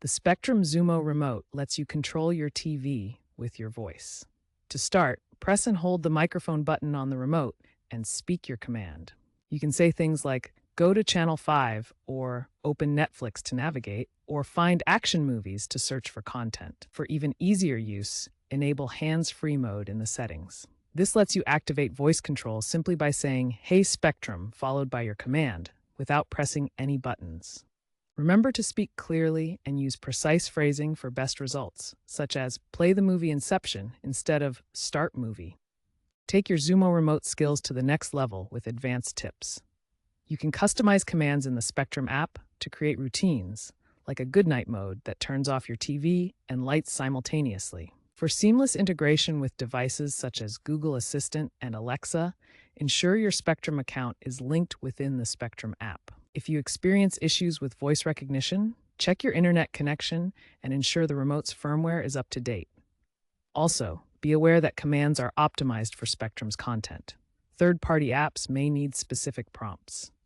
The Spectrum Xumo Remote lets you control your TV with your voice. To start, press and hold the microphone button on the remote and speak your command. You can say things like, "Go to Channel 5," or "Open Netflix to navigate," or "Find action movies" to search for content. For even easier use, enable hands-free mode in the settings. This lets you activate voice control simply by saying, "Hey Spectrum," followed by your command, without pressing any buttons. Remember to speak clearly and use precise phrasing for best results, such as "play the movie Inception" instead of "start movie." Take your Xumo remote skills to the next level with advanced tips. You can customize commands in the Spectrum app to create routines, like a goodnight mode that turns off your TV and lights simultaneously. For seamless integration with devices such as Google Assistant and Alexa, ensure your Spectrum account is linked within the Spectrum app. If you experience issues with voice recognition, check your internet connection and ensure the remote's firmware is up to date. Also, be aware that commands are optimized for Spectrum's content. Third-party apps may need specific prompts.